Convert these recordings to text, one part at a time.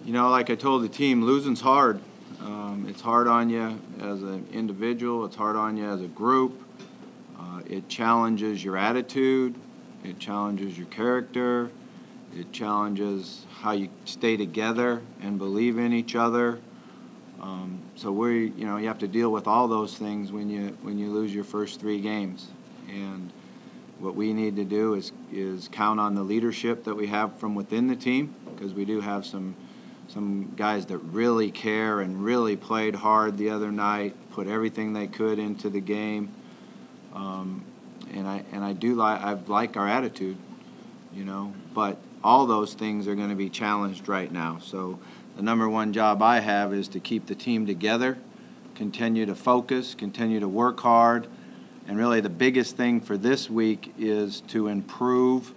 You know, like I told the team, losing's hard. It's hard on you as an individual. It's hard on you as a group. It challenges your attitude. It challenges your character. It challenges how you stay together and believe in each other. So you have to deal with all those things when you lose your first 3 games. And what we need to do is count on the leadership that we have from within the team, because we do have some guys that really care and really played hard the other night, put everything they could into the game. And I like our attitude, but all those things are going to be challenged right now. So the number one job I have is to keep the team together, continue to focus, continue to work hard, and really the biggest thing for this week is to improve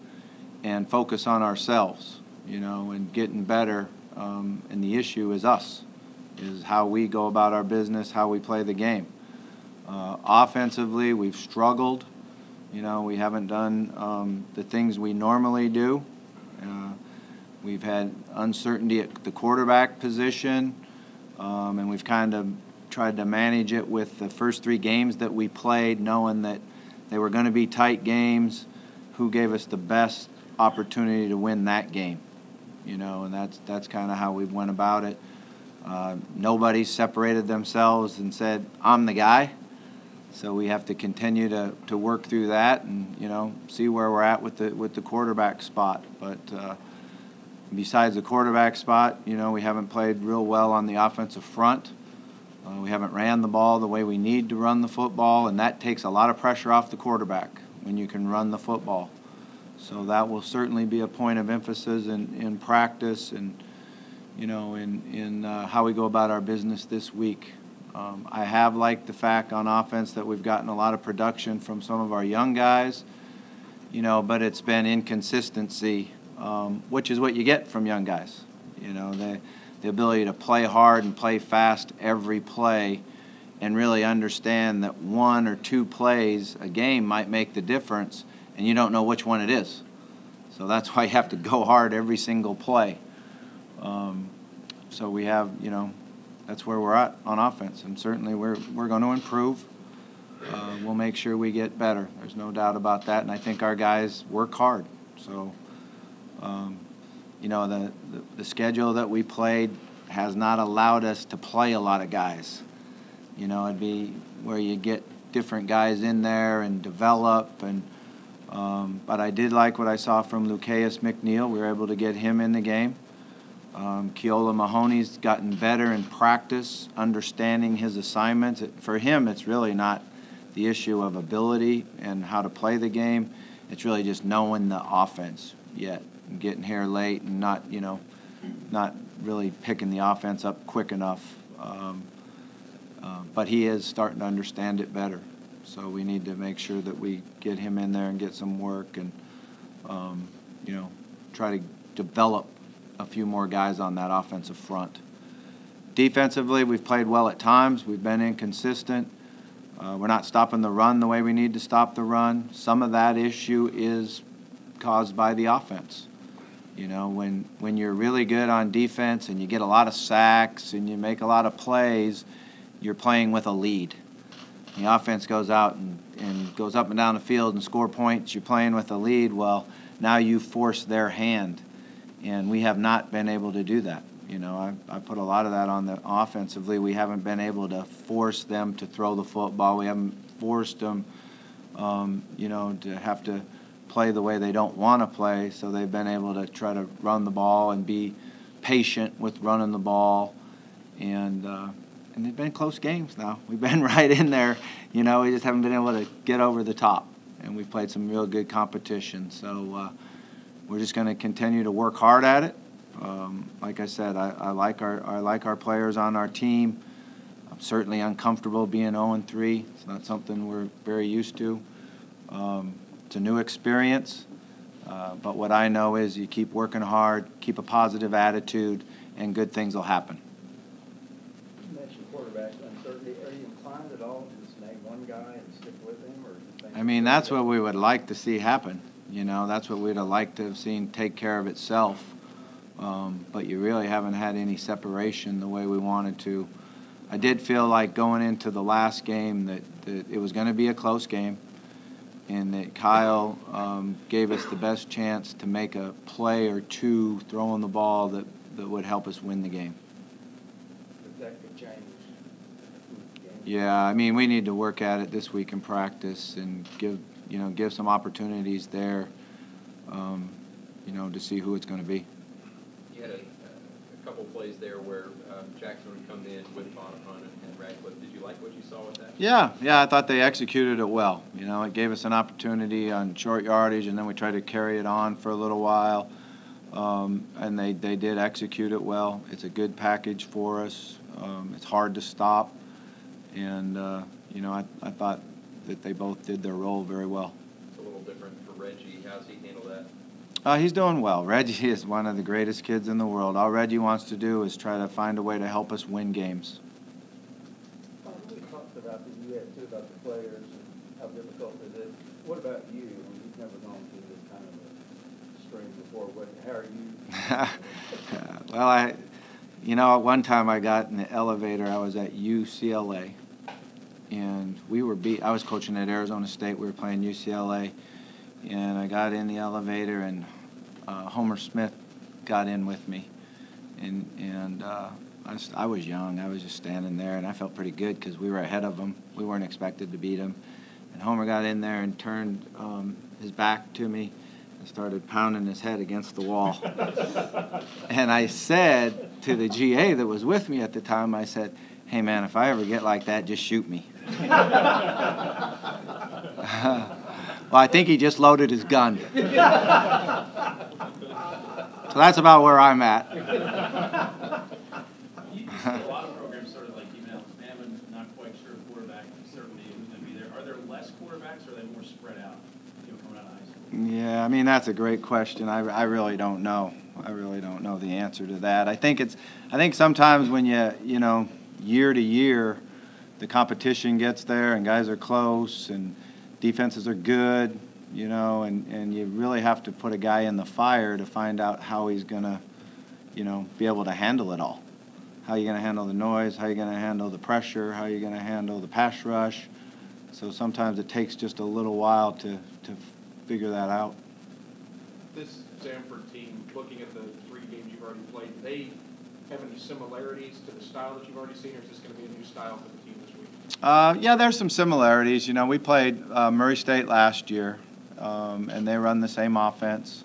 and focus on ourselves, and getting better. And the issue is us, is how we go about our business, how we play the game. Offensively, we've struggled. We haven't done the things we normally do. We've had uncertainty at the quarterback position, and we've kind of tried to manage it with the first 3 games that we played, knowing that they were going to be tight games. Who gave us the best opportunity to win that game? And that's kind of how we went about it. Nobody separated themselves and said, "I'm the guy." So we have to continue to work through that and see where we're at with the quarterback spot. But besides the quarterback spot, we haven't played real well on the offensive front. We haven't ran the ball the way we need to run the football, and that takes a lot of pressure off the quarterback when you can run the football. So that will certainly be a point of emphasis in practice and in how we go about our business this week. I have liked the fact on offense that we've gotten a lot of production from some of our young guys, but it's been inconsistency, which is what you get from young guys. The ability to play hard and play fast every play and really understand that 1 or 2 plays a game might make the difference, and you don't know which one it is. So that's why you have to go hard every single play. So we have, that's where we're at on offense, and certainly we're going to improve. We'll make sure we get better. There's no doubt about that, and I think our guys work hard. So, the schedule that we played has not allowed us to play a lot of guys. It'd be where you get different guys in there and develop. But I did like what I saw from Lucaeus McNeil. We were able to get him in the game. Keola Mahoney's gotten better in practice, understanding his assignments. For him, it's really not the issue of ability and how to play the game. It's really just knowing the offense yet, and getting here late and not really picking the offense up quick enough. But he is starting to understand it better. So we need to make sure that we get him in there and get some work and, try to develop a few more guys on that offensive front. Defensively, we've played well at times. We've been inconsistent. We're not stopping the run the way we need to stop the run. Some of that issue is caused by the offense. When you're really good on defense and you get a lot of sacks and you make a lot of plays, you're playing with a lead. The offense goes out and goes up and down the field and score points. You're playing with a lead. Well, now you force their hand, and we have not been able to do that. I put a lot of that on the offensively. We haven't been able to force them to throw the football. We haven't forced them, to have to play the way they don't want to play. So they've been able to try to run the ball and be patient with running the ball. And they've been close games now. We've been right in there. We just haven't been able to get over the top. And we've played some real good competition. So we're just going to continue to work hard at it. Like I said, I like our players on our team. I'm certainly uncomfortable being 0-3. It's not something we're very used to. It's a new experience. But what I know is you keep working hard, keep a positive attitude, and good things will happen. You mentioned quarterback uncertainty. Are you inclined at all to just name one guy and stick with him? Or do you think that's what we would like to see happen. That's what we'd have liked to have seen take care of itself. but you really haven't had any separation the way we wanted to. I did feel like going into the last game that it was going to be a close game, and that Kyle gave us the best chance to make a play or two throwing the ball that would help us win the game. But that could change the game. Yeah, I mean, we need to work at it this week in practice and give some opportunities there, to see who it's going to be. You had a couple plays there where Jackson would come in with Bonifant and Radcliffe. Did you like what you saw with that? Yeah, I thought they executed it well. It gave us an opportunity on short yardage, and then we tried to carry it on for a little while, and they did execute it well. It's a good package for us. It's hard to stop, and I thought that they both did their role very well. It's a little different for Reggie. How's he handle that? He's doing well. Reggie is one of the greatest kids in the world. All Reggie wants to do is try to find a way to help us win games. We talked about about the players and how difficult it is. What about you? You've never gone through this kind of a stream before. How are you? Well, at one time I got in the elevator. I was at UCLA, and I was coaching at Arizona State. We were playing UCLA, and I got in the elevator, and Homer Smith got in with me, and I was young. I was just standing there, and I felt pretty good because we were ahead of him. We weren't expected to beat him. And Homer got in there and turned his back to me and started pounding his head against the wall. And I said to the GA that was with me at the time, I said, "Hey, man, if I ever get like that, just shoot me." Well, I think he just loaded his gun. So that's about where I'm at. You see a lot of programs sort of like even Alabama, not quite sure quarterback, certainly who's going to be there. Are there less quarterbacks, or are they more spread out, coming out of high school? Yeah, I mean, that's a great question. I really don't know. I really don't know the answer to that. I think sometimes when year to year, the competition gets there and guys are close and defenses are good, and you really have to put a guy in the fire to find out how he's going to, be able to handle it all. How are you going to handle the noise? How are you going to handle the pressure? How are you going to handle the pass rush? So sometimes it takes just a little while to figure that out. This Samford team, looking at the 3 games you've already played, do they have any similarities to the style that you've already seen, or is this going to be a new style for the team this week? Yeah, there's some similarities. We played Murray State last year, and they run the same offense.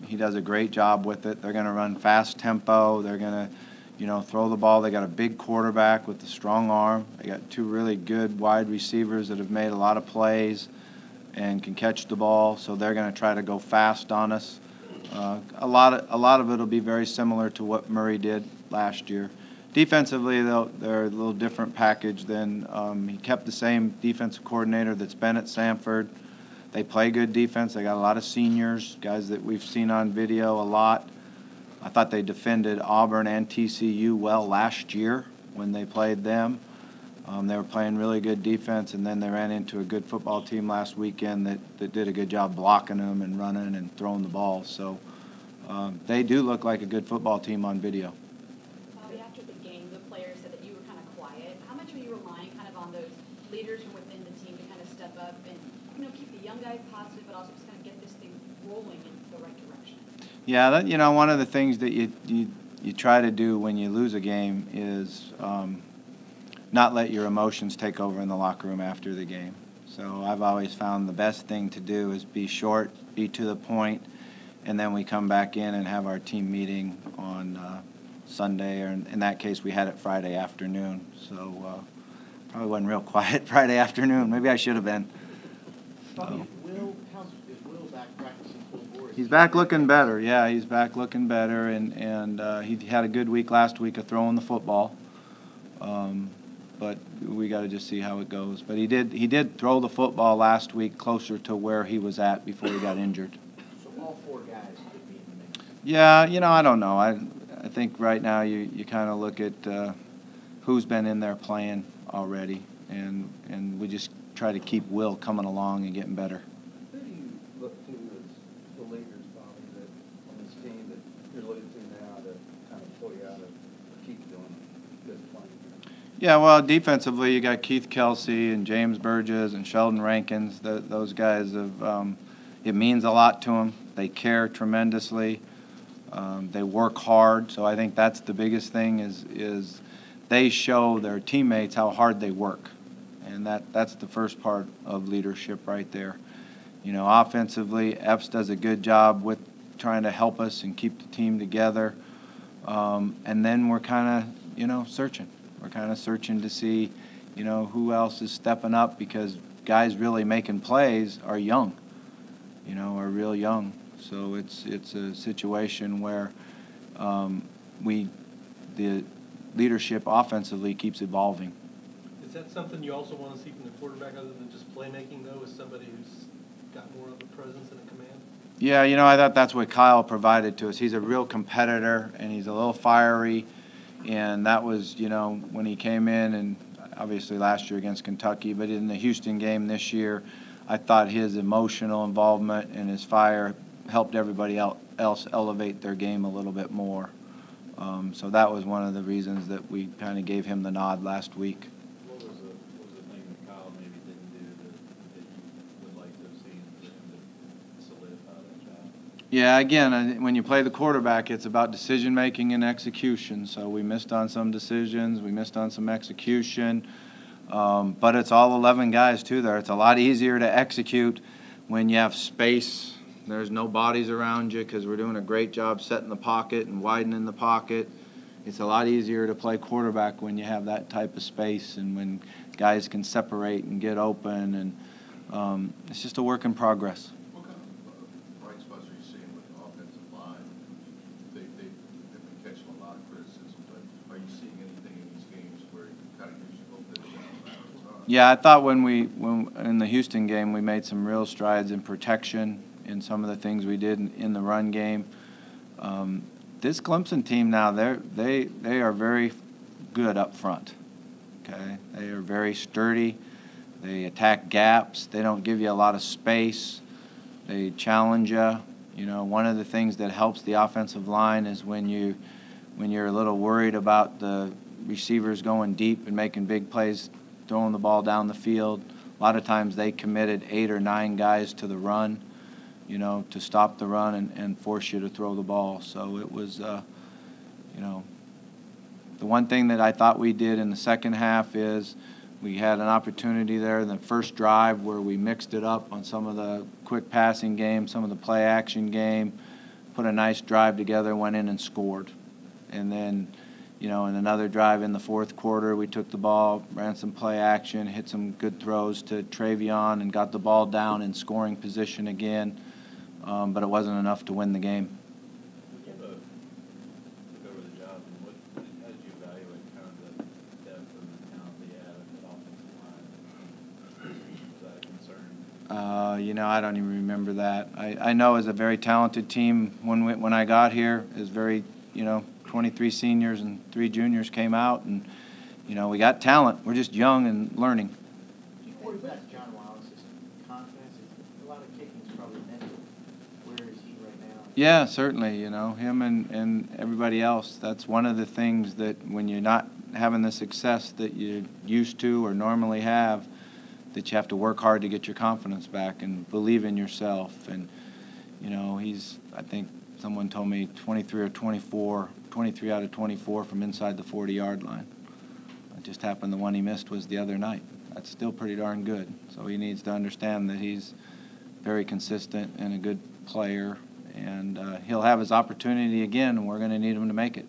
He does a great job with it. They're going to run fast tempo. They're going to, throw the ball. They got a big quarterback with a strong arm. They got 2 really good wide receivers that have made a lot of plays and can catch the ball. So they're going to try to go fast on us. A lot of it will be very similar to what Murray did last year. Defensively, they're a little different package than he kept the same defensive coordinator that's been at Samford. They play good defense. They got a lot of seniors, guys that we've seen on video a lot. I thought they defended Auburn and TCU well last year when they played them. They were playing really good defense, and then they ran into a good football team last weekend that did a good job blocking them and running and throwing the ball. So they do look like a good football team on video. Bobby, after the game, the players said that you were kind of quiet. How much are you relying kind of on those leaders from within the team to kind of step up and keep the young guys positive, but also just kind of get this thing rolling in the right direction? Yeah, one of the things that you try to do when you lose a game is not let your emotions take over in the locker room after the game. So I've always found the best thing to do is be short, be to the point, and then we come back in and have our team meeting on Sunday, or in that case we had it Friday afternoon. So probably wasn't real quiet Friday afternoon. Maybe I should have been. Bobby, is Will back practicing full bore? He's back looking better. Yeah, he's back looking better, and he had a good week last week of throwing the football. But we got to just see how it goes. But he did throw the football last week closer to where he was at before he got injured. So all 4 guys could be in the mix? Yeah, I don't know. I think right now you kind of look at who's been in there playing already, and we just try to keep Will coming along and getting better. Who do you look to as the leaders, Bobby, on this team that you're losing Yeah, well, defensively, you got Keith Kelsey and James Burgess and Sheldon Rankins. Those guys have, it means a lot to them. They care tremendously. They work hard. So I think that's the biggest thing is they show their teammates how hard they work. And that's the first part of leadership right there. You know, offensively, Epps does a good job with trying to help us and keep the team together. And then we're kind of, you know, searching. We're kind of searching to see, you know, who else is stepping up, because guys really making plays are young, you know, are real young. So it's a situation where the leadership offensively keeps evolving. Is that something you also want to see from the quarterback, other than just playmaking, though, is somebody who's got more of a presence and a command? Yeah, you know, I thought that's what Kyle provided to us. He's a real competitor, and he's a little fiery. And that was, you know, when he came in, and obviously last year against Kentucky, but in the Houston game this year, I thought his emotional involvement and his fire helped everybody else elevate their game a little bit more. So that was one of the reasons that we kind of gave him the nod last week. What was the thing that Kyle maybe didn't do that you would like to have seen for him to solidify that job? Yeah, again, when you play the quarterback, it's about decision-making and execution. So we missed on some decisions. We missed on some execution. But it's all 11 guys, too, there. It's a lot easier to execute when you have space. There's no bodies around you, because we're doing a great job setting the pocket and widening the pocket. It's a lot easier to play quarterback when you have that type of space and when guys can separate and get open. And it's just a work in progress. What kind of bright spots are you seeing with the offensive line? They've been catching a lot of criticism, but are you seeing anything in these games where you kind of gives you hope that it's not? Yeah, I thought when in the Houston game, we made some real strides in protection in some of the things we did in the run game. This Clemson team now, they are very good up front. Okay, they are very sturdy. They attack gaps. They don't give you a lot of space. They challenge you. You know, one of the things that helps the offensive line is when you're a little worried about the receivers going deep and making big plays, throwing the ball down the field. A lot of times they committed 8 or 9 guys to the run, you know, to stop the run and force you to throw the ball. So it was, you know, the one thing that I thought we did in the second half is we had an opportunity there in the first drive where we mixed it up on some of the quick passing game, some of the play action game, put a nice drive together, went in and scored. And then, you know, in another drive in the fourth quarter, we took the ball, ran some play action, hit some good throws to Travion, and got the ball down in scoring position again. But it wasn't enough to win the game. Took over the job, and how did you evaluate kind of the depth and the talent they had at the offensive line? Was that a concern? You know, I don't even remember that. I know it was a very talented team when I got here. It was very, you know, 23 seniors and 3 juniors came out, and, you know, we got talent. We're just young and learning. Quarterback John Wallace's confidence, a lot of kicking is probably mental. Where is he right now? Yeah, certainly, you know, him and everybody else. That's one of the things that when you're not having the success that you used to or normally have, that you have to work hard to get your confidence back and believe in yourself. And, you know, he's, I think someone told me 23 out of 24 from inside the 40-yard line. It just happened the one he missed was the other night. That's still pretty darn good. So he needs to understand that he's very consistent and a good player, and he'll have his opportunity again, and we're going to need him to make it.